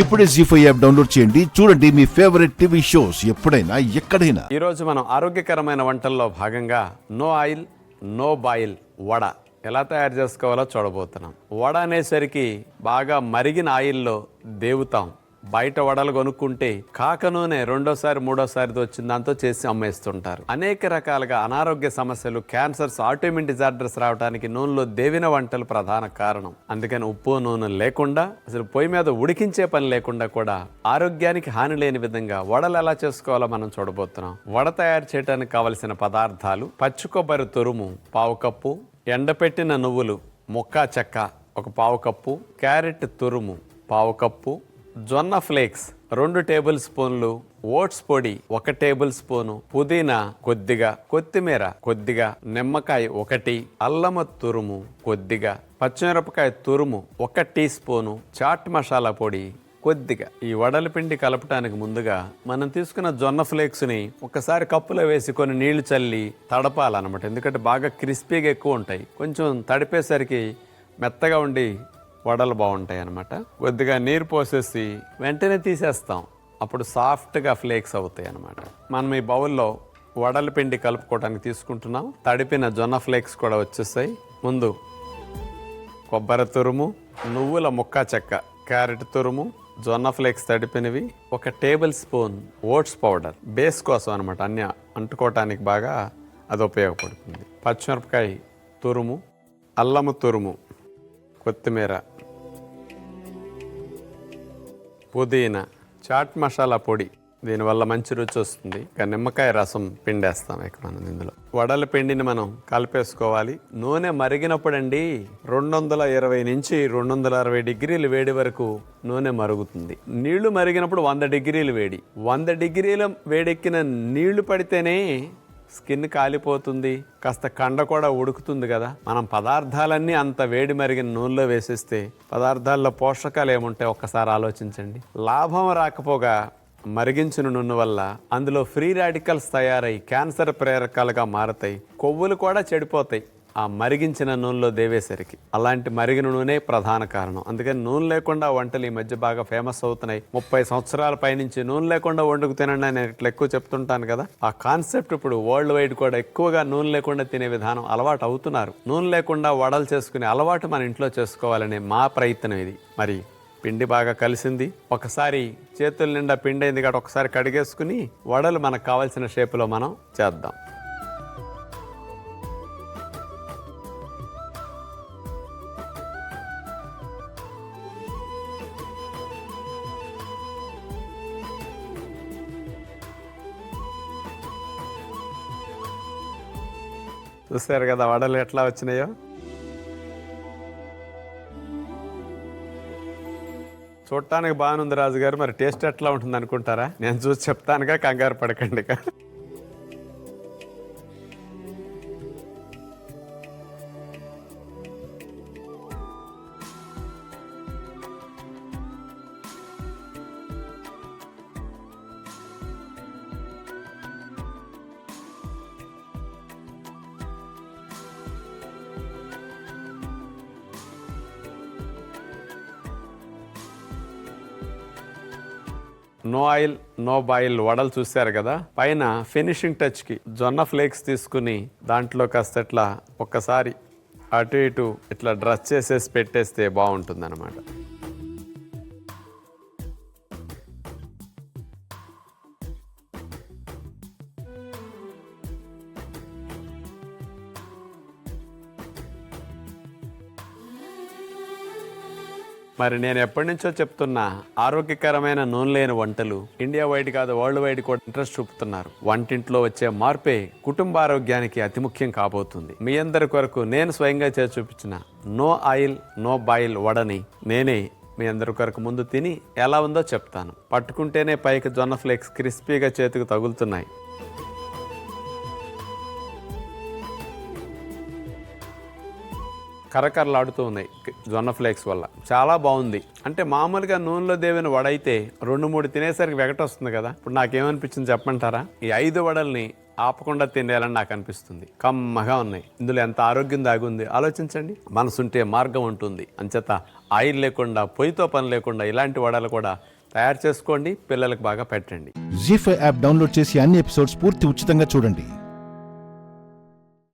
ఇప్పుడే జీ5 app download చేయండి. చూడండి మీ ఫేవరెట్ టీవీ షోస్ ఎప్పుడైనా ఎక్కడైనా. ఈరోజు మనం ఆరోగ్యకరమైన వంటల్లో భాగంగా no oil no boil vada ఎలా తయారు చేసుకోవాలో చూడబోతున్నాం. వడ అనేసరికి బాగా మరిగిన ఆయిల్లో దేవుతాం. బయట వడలు కొనుక్కుంటే కాక నూనె రెండోసారి మూడోసారితో వచ్చిన దాంతో చేసి అమ్మేస్తుంటారు. అనేక రకాలుగా అనారోగ్య సమస్యలు, క్యాన్సర్స్, ఆటోఇమ్యూన్ డిజార్డర్స్ రావడానికి నూనెలో దేవిన వంటలు ప్రధాన కారణం. అందుకని ఉప్పు నూనె లేకుండా, అసలు పొయ్యి మీద ఉడికించే పని లేకుండా కూడా ఆరోగ్యానికి హాని లేని విధంగా వడలు ఎలా చేసుకోవాలో మనం చూడబోతున్నాం. వడ తయారు చేయడానికి కావలసిన పదార్థాలు: పచ్చి కొబ్బరి తురుము పావు కప్పు, ఎండపెట్టిన నువ్వులు ముక్కా చెక్క ఒక పావు కప్పు, క్యారెట్ తురుము పావు కప్పు, జొన్న ఫ్లేక్స్ 2 టేబుల్ స్పూన్లు, ఓట్స్ పొడి 1 టేబుల్ స్పూను, పుదీనా కొద్దిగా, కొత్తిమీర కొద్దిగా, నిమ్మకాయ 1, అల్లము తురుము కొద్దిగా, పచ్చిమిరపకాయ తురుము 1 టీ స్పూను, చాట్ మసాలా పొడి కొద్దిగా. ఈ వడల పిండి కలపడానికి ముందుగా మనం తీసుకున్న జొన్న ఫ్లేక్స్ని ఒకసారి కప్పులో వేసి కొన్ని నీళ్లు చల్లి తడపాలన్నమాట. ఎందుకంటే బాగా క్రిస్పీగా ఎక్కువ ఉంటాయి. కొంచెం తడిపేసరికి మెత్తగా ఉండి వడలు బాగుంటాయి అన్నమాట. కొద్దిగా నీరు పోసేసి వెంటనే తీసేస్తాం. అప్పుడు సాఫ్ట్గా ఫ్లేక్స్ అవుతాయి అన్నమాట. మనం ఈ బౌల్లో వడల పిండి కలుపుకోవడానికి తీసుకుంటున్నాం. తడిపిన జొన్న ఫ్లేక్స్ కూడా వచ్చేస్తాయి. ముందు కొబ్బరి తురుము, నువ్వుల ముక్కా చెక్క, క్యారెట్ తురుము, జొన్న ఫ్లేక్స్ తడిపినవి, 1 tablespoon oats powder base కోసం అనమాట. అన్నీ అంటుకోవటానికి బాగా అది ఉపయోగపడుతుంది. పచ్చిమిరపకాయ తురుము, అల్లము తురుము, కొత్తిమీర, పుదీనా, చాట్ మసాలా పొడి, దీనివల్ల మంచి రుచి వస్తుంది. ఇక నిమ్మకాయ రసం పిండేస్తాం ఇక మనం ఇందులో. వడల పిండిని మనం కలిపేసుకోవాలి. నూనె మరిగినప్పుడండి 220 నుంచి 260 డిగ్రీలు వేడి వరకు నూనె మరుగుతుంది. నీళ్లు మరిగినప్పుడు 100 డిగ్రీలు వేడి. 100 డిగ్రీల వేడెక్కిన నీళ్లు పడితేనే స్కిన్ కాలిపోతుంది, కాస్త కండ కూడా ఉడుకుతుంది కదా. మనం పదార్థాలన్నీ అంత వేడి మరిగిన నూనెలో వేసేస్తే పదార్థాల్లో పోషకాలు ఏముంటాయి ఒక్కసారి ఆలోచించండి. లాభం రాకపోగా మరిగించిన నూనె వల్ల అందులో ఫ్రీ రాడికల్స్ తయారై క్యాన్సర్ ప్రేరకాలుగా మారతాయి. కొవ్వులు కూడా చెడిపోతాయి ఆ మరిగించిన నూనెలో దేవేసరికి. అలాంటి మరిగిన నూనె ప్రధాన కారణం. అందుకని నూనె లేకుండా వంటలు ఈ మధ్య బాగా ఫేమస్ అవుతున్నాయి. 30 సంవత్సరాల పైనుంచి నూనె లేకుండా వండుకు తినండి నేను ఇట్లా ఎక్కువ చెప్తుంటాను కదా. ఆ కాన్సెప్ట్ ఇప్పుడు వరల్డ్ వైడ్ కూడా ఎక్కువగా నూనె లేకుండా తినే విధానం అలవాటు అవుతున్నారు. నూనె లేకుండా వడలు చేసుకునే అలవాటు మన ఇంట్లో చేసుకోవాలనే మా ప్రయత్నం ఇది. మరి పిండి బాగా కలిసింది. ఒకసారి చేతుల నిండా పిండి అయింది కాబట్టి ఒకసారి కడిగేసుకుని వడలు మనకు కావాల్సిన షేపులో మనం చేద్దాం. చూస్తారు కదా వడలు ఎట్లా వచ్చినాయో. చూడటానికి బాగానుంది రాజుగారు, మరి టేస్ట్ ఎట్లా ఉంటుంది అనుకుంటారా? నేను చూసి చెప్తానుగా, కంగారు పడకండి. నో ఆయిల్ నో బాయిల్ వడలు చూశారు కదా. పైన ఫినిషింగ్ టచ్కి జొన్న ఫ్లేక్స్ తీసుకుని దాంట్లో కాస్త ఇట్లా ఒక్కసారి అటు ఇటు ఇట్లా డ్రెస్ చేసేసి పెట్టేస్తే బాగుంటుంది అన్నమాట. మరి నేను ఎప్పటి నుంచో చెప్తున్నా ఆరోగ్యకరమైన నూనె లేని వంటలు ఇండియా వైడ్ కాదు వరల్డ్ వైడ్ కూడా ఇంట్రెస్ట్ చూపుతున్నారు. వంటింట్లో వచ్చే మార్పే కుటుంబ ఆరోగ్యానికి అతి ముఖ్యం కాబోతుంది. మీ అందరి కొరకు నేను స్వయంగా చేసి చూపించిన నో ఆయిల్ నో బాయిల్ వడని నేనే మీ అందరి కొరకు ముందు తిని ఎలా ఉందో చెప్తాను. పట్టుకుంటేనే పైకి జొన్న ఫ్లేక్స్ క్రిస్పీగా చేతికి తగులుతున్నాయి. కరకరలాడుతూ ఉన్నాయి జొన్న ఫ్లేక్స్ వల్ల. చాలా బాగుంది. అంటే మామూలుగా నూనెలో దేవిన వడ అయితే 2-3 తినేసరికి వెగట వస్తుంది కదా. ఇప్పుడు నాకేమనిపించింది చెప్పమంటారా? ఈ 5 వడల్ని ఆపకుండా తినేయాలని నాకు అనిపిస్తుంది. కమ్మగా ఉన్నాయి. ఇందులో ఎంత ఆరోగ్యం దాగి ఉంది ఆలోచించండి. మనసుంటే మార్గం ఉంటుంది. అంచేత ఆయిల్ లేకుండా, పొయ్యితో పని లేకుండా ఇలాంటి వడలు కూడా తయారు చేసుకోండి. పిల్లలకు బాగా పెట్టండి. జీ5 యాప్ డౌన్లోడ్ చేసి అన్ని ఎపిసోడ్స్ పూర్తి ఉచితంగా చూడండి.